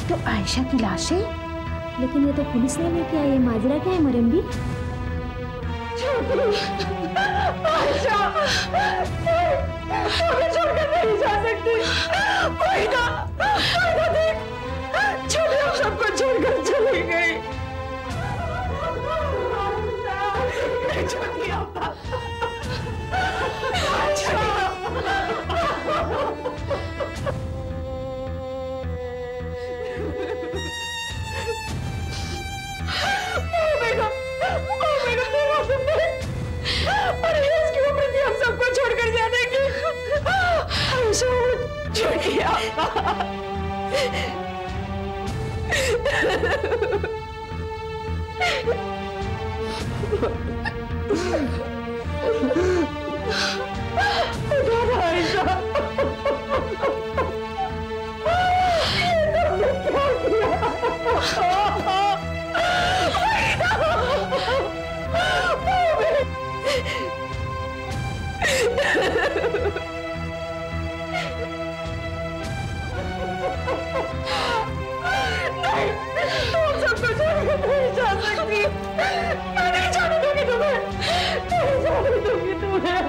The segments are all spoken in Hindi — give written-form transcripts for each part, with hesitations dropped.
तो आयशा की लाश है। लेकिन ये तो पुलिस ने लेके आई है। माजरा क्या है मरियम भी? आयशा, हमें छोड़कर नहीं जा सकती। देख, छोटे हम सबको छोड़कर चली गई। छोटी अम्मा, हम सबको छोड़कर जाने की। छोड़िया आयशा, क्या किया? नहीं, तुम सबको छोड़कर नहीं जा सकती। मैं नहीं जाने दूंगी तुम्हें, नहीं जाने दूंगी तुम्हें।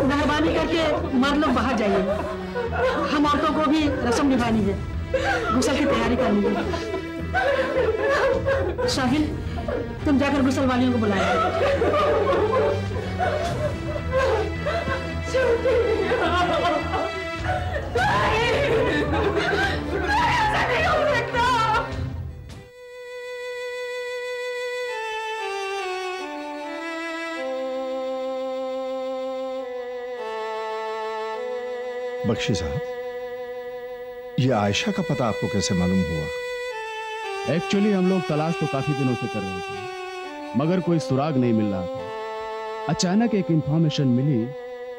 मेहरबानी करके मर्द लोग बाहर जाइए। हम औरतों को भी रस्म निभानी है, गुस्ल की तैयारी करनी है। शाहिल, तुम जाकर गुस्ल वालियों को बुलाया। बख्शी साहब, ये आयशा का पता आपको कैसे मालूम हुआ? एक्चुअली हम लोग तलाश तो काफी दिनों से कर रहे थे, मगर कोई सुराग नहीं मिल रहा था। अचानक एक इंफॉर्मेशन मिली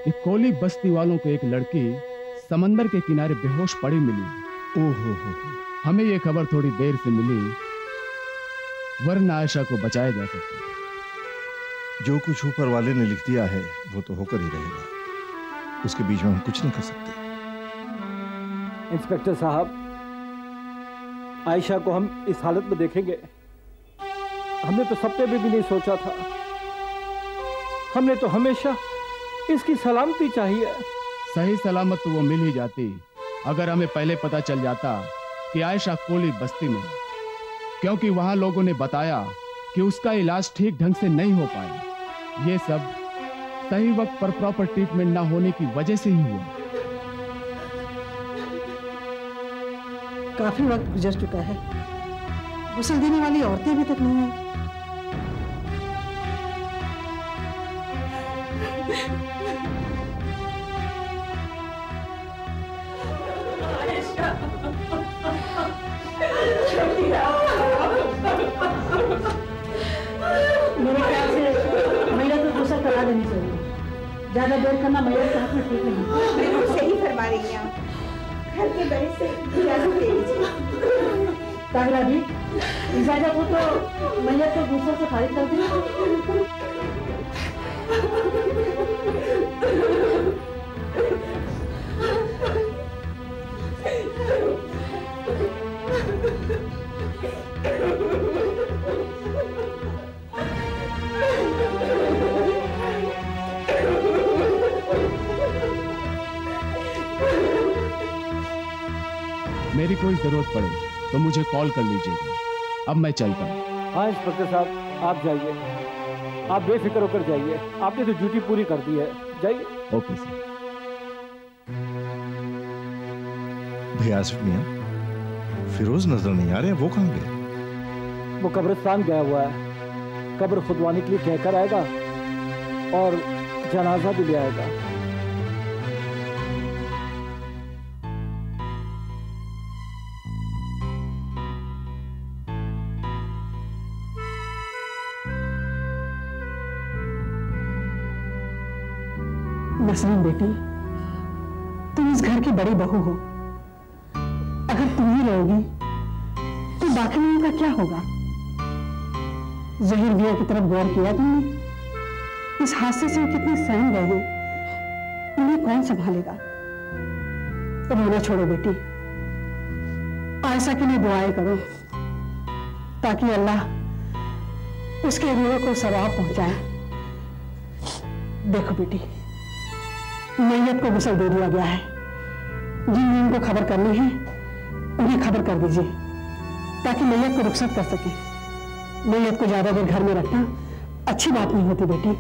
कि कोली बस्ती वालों को एक लड़की समंदर के किनारे बेहोश पड़ी मिली। ओहो हो। हमें ये खबर थोड़ी देर से मिली, वरना आयशा को बचाया जा सकता। जो कुछ ऊपर वाले ने लिख दिया है वो तो होकर ही रहेगा, उसके बीच में हम कुछ नहीं कर सकते। इंस्पेक्टर साहब, आयशा को हम इस हालत में देखेंगे, हमने तो सपने में भी नहीं सोचा था। हमने तो हमेशा इसकी सलामती चाहिए। सही सलामत तो वो मिल ही जाती अगर हमें पहले पता चल जाता कि आयशा कोली बस्ती में, क्योंकि वहां लोगों ने बताया कि उसका इलाज ठीक ढंग से नहीं हो पाया। ये सब सही वक्त पर प्रॉपर ट्रीटमेंट ना होने की वजह से ही हुआ। काफी वक्त गुजर चुका है, गुस्ल देने वाली औरतें अभी तक नहीं है। मेरे ख्याल से महिला को गुस्ल करा देनी चाहिए। ज्यादा देर करना महिला के हाथ में ठीक नहीं। बिल्कुल सही फरमा रही हैं आप। घर के बड़े से इजाजत दे दीजिए। ताहिरा जी, इजाजत हो तो महिला को गुस्से से खारिज कर दीजिए। मेरी कोई जरूरत पड़े तो मुझे कॉल कर लीजिएगा। अब मैं चलता हूँ। हाँ इंस्पेक्टर साहब, आप जाइए, आप बेफिक्र होकर जाइए। आपने तो ड्यूटी पूरी कर दी है, जाइए। Okay sir. भैया आसिफ मियां, फिरोज नजर नहीं आ रहे, वो कहाँ गए? वो कब्रिस्तान गया हुआ है, कब्र खुदवाने के लिए कहकर आएगा और जनाजा भी ले आएगा। नसरीन बेटी, तुम इस घर की बड़ी बहू हो। अगर तुम ही रहोगी तो बाकी लोगों का क्या होगा? जहीर भैया की तरफ गौर किया तुमने? इस हादसे से वो कितने सहम गए हैं, उन्हें कौन संभालेगा? रोना छोड़ो बेटी, आयशा के लिए दुआएं करो ताकि अल्लाह उसके रूह को सवाब पहुंचाए। देखो बेटी, मैयत को गुस्ल दे दिया गया है। जिन उनको खबर करनी है उन्हें खबर कर दीजिए ताकि मैयत को रुखसत कर सके। मैयत को ज्यादा देर घर में रखना अच्छी बात नहीं होती बेटी।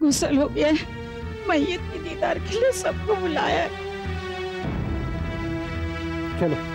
गुस्ल हो गया है, मैयत के दीदार के लिए सबको बुलाया है। चलो।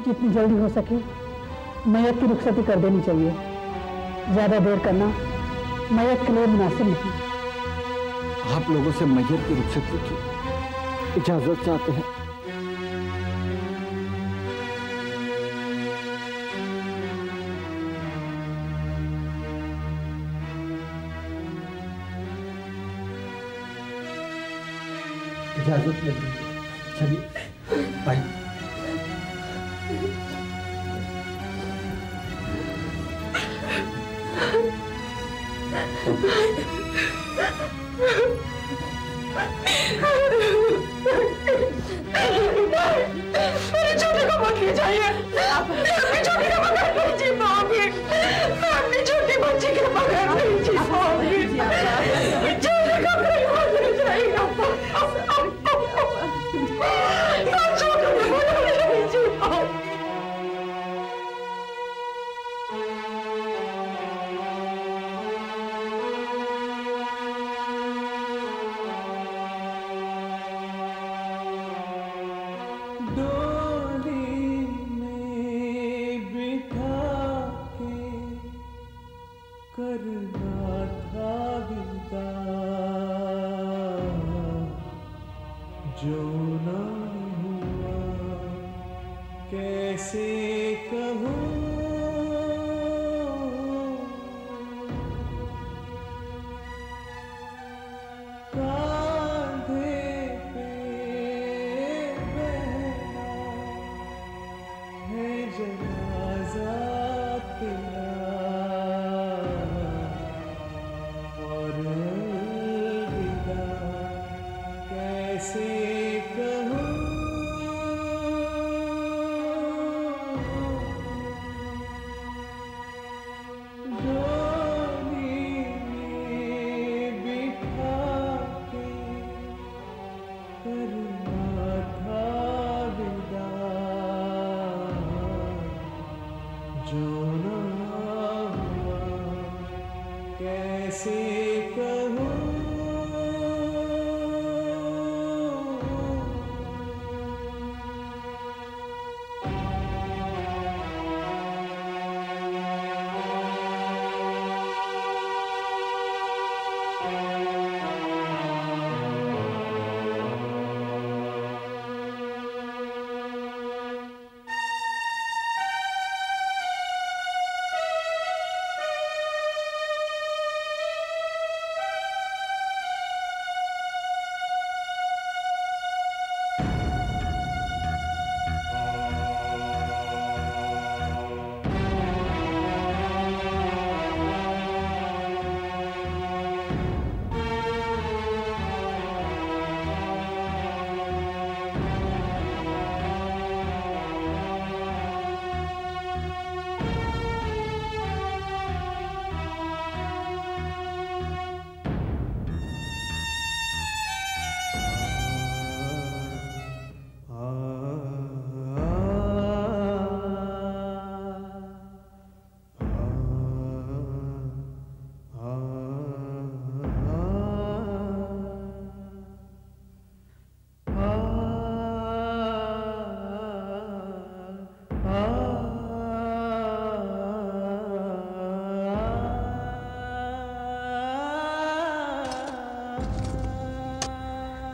जितनी जल्दी हो सके मैयत की रुखसती कर देनी चाहिए। ज्यादा देर करना मैयत के लिए मुनासिब नहीं। आप लोगों से मैयत की रुखसती की इजाजत चाहते हैं। इजाजत ले लीजिए। चलिए आइए। मेरे छोटे को मत ले जाइए। अपनी छोटी के बगैर नहीं जी पाऊंगी। मैं अपनी छोटी बच्ची के बगैर नहीं जी पाऊंगी। छोटे को कोई मत ले जाइएगा। छोटे के बगैर नहीं जी पाऊंगी।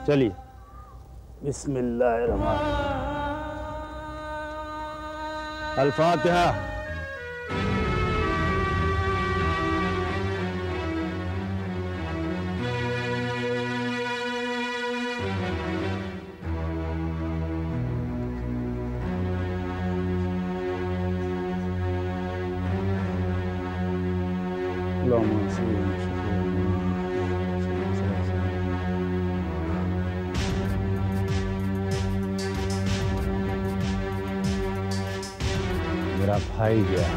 चलिए। बिस्मिल्लाहिर्रहमानिर्रहीम। अल-फातिहा। मेरा भाई गया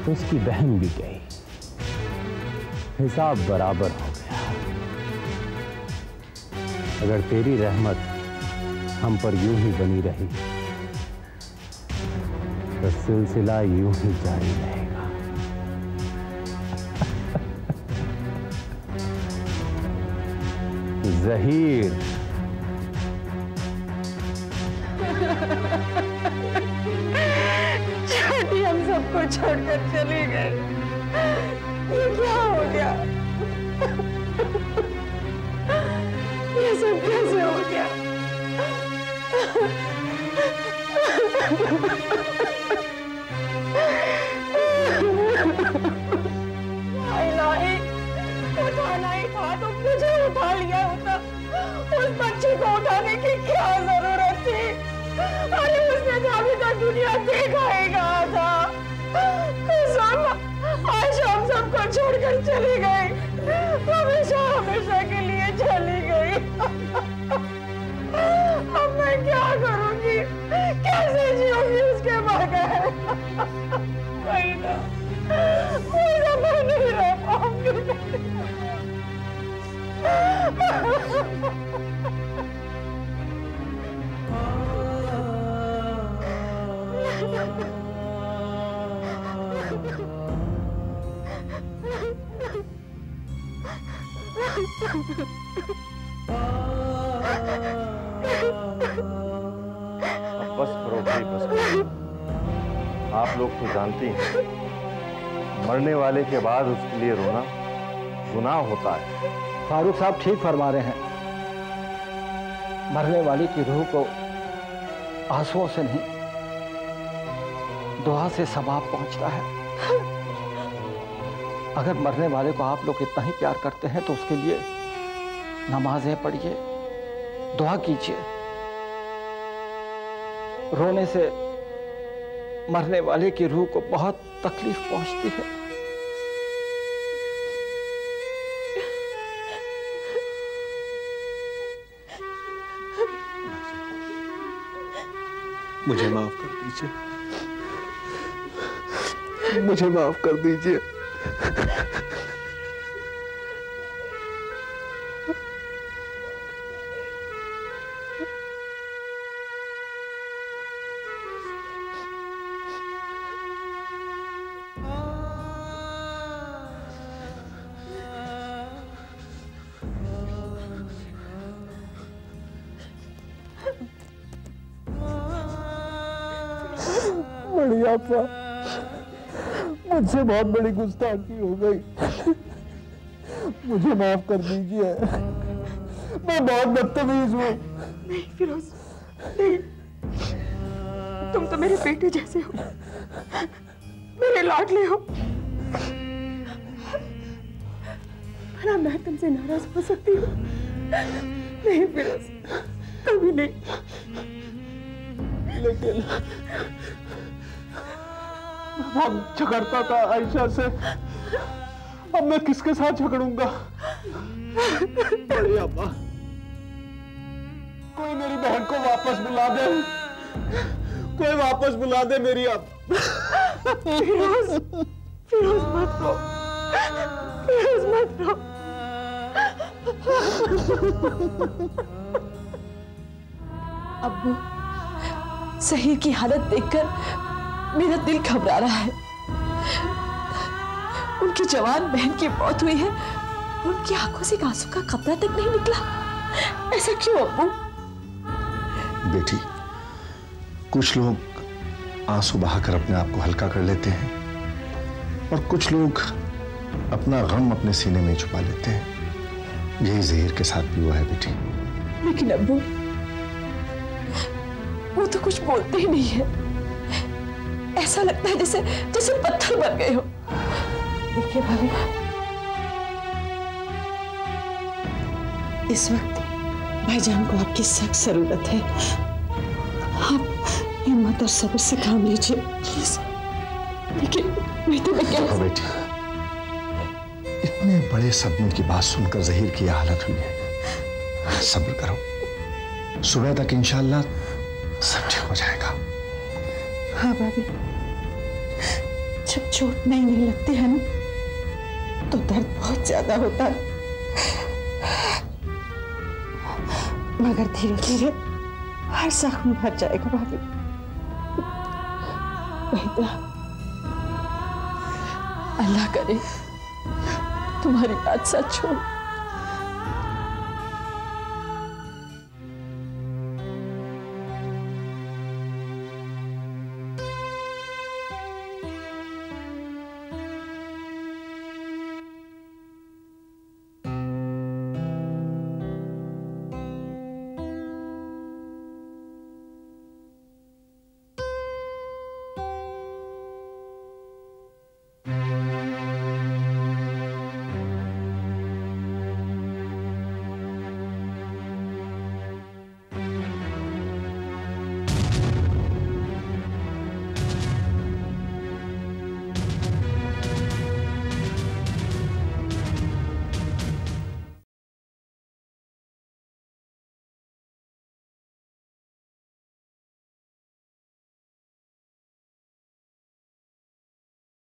तो उसकी बहन भी गई, हिसाब बराबर हो गया। अगर तेरी रहमत हम पर यूं ही बनी रही तो सिलसिला यूं ही जारी रहेगा। ज़हीर। छोटी हम सबको छोड़कर चली गई, ये क्या हो गया? ये सब कैसे हो गया? नहीं, उठाना ही था तो मुझे उठा लिया होता। उस बच्ची को उठाने की क्या जरूरत थी? अरे उसने तो अभी तक दुनिया देखा ही कहा था। कसम, आज हम सबको छोड़कर चली गई, हमेशा हमेशा के लिए चली गई। अब मैं क्या करूंगी, कैसे जीऊंगी उसके बगैर? वही ना, मैं नहीं रह पाऊंगी। बस करो भाई, बस करो। आप लोग तो जानती हैं, मरने वाले के बाद उसके लिए रोना गुनाह होता है। फारूक साहब ठीक फरमा रहे हैं। मरने वाले की रूह को आंसुओं से नहीं, दुआ से सवाब पहुंचता है। अगर मरने वाले को आप लोग इतना ही प्यार करते हैं तो उसके लिए नमाजें पढ़िए, दुआ कीजिए। रोने से मरने वाले की रूह को बहुत तकलीफ पहुंचती है। मुझे माफ कर दीजिए, मुझे माफ कर दीजिए। बड़ी आपा, मुझसे बहुत बड़ी गुस्ताखी हो गई, मुझे माफ कर दीजिए। मैं बहुत बदतमीज हूँ। नहीं फिरोज, नहीं, तुम तो मेरे बेटे जैसे हो, मेरे लाडले हो। भला मैं तुमसे नाराज हो सकती हूँ? नहीं फिरोज, कभी नहीं। लेकिन बहुत झगड़ता था आयशा से, अब मैं किसके साथ झगड़ूंगा? बड़ी अम्मा, कोई मेरी बहन को वापस बुला दे, कोई वापस बुला दे मेरी अम्मा। फिरोज, फिरोज मत रो, फिरोज मत रो। अब्बू, ज़हीर की हालत देखकर मेरा दिल घबरा रहा है। उनकी जवान बहन की मौत हुई है, उनकी आंखों से आंसू का कतरा तक नहीं निकला। ऐसा क्यों अब्बू? बेटी, कुछ लोग आंसू बहाकर अपने आप को हल्का कर लेते हैं और कुछ लोग अपना गम अपने सीने में छुपा लेते हैं। यही जहीर के साथ भी हुआ है बेटी। लेकिन अब्बू, वो तो कुछ बोलते ही नहीं है। ऐसा लगता है जैसे जैसे पत्थर बन गए हो। देखिए भाभी, इस वक्त भाईजान को आपकी सख्त जरूरत है। आप हिम्मत और सब्र से काम लीजिए प्लीज। लेकिन मैं क्या बेटी, इतने बड़े सदमे की बात सुनकर जहीर की हालत हुई है। सब्र करो, सुबह तक इंशाअल्लाह सब ठीक हो जाएगा। हाँ भाभी, जब चोट नहीं लगती है ना तो दर्द बहुत ज्यादा होता है, मगर धीरे धीरे हर जख्म भर जाएगा भाभी। अल्लाह करे तुम्हारी बात सच हो।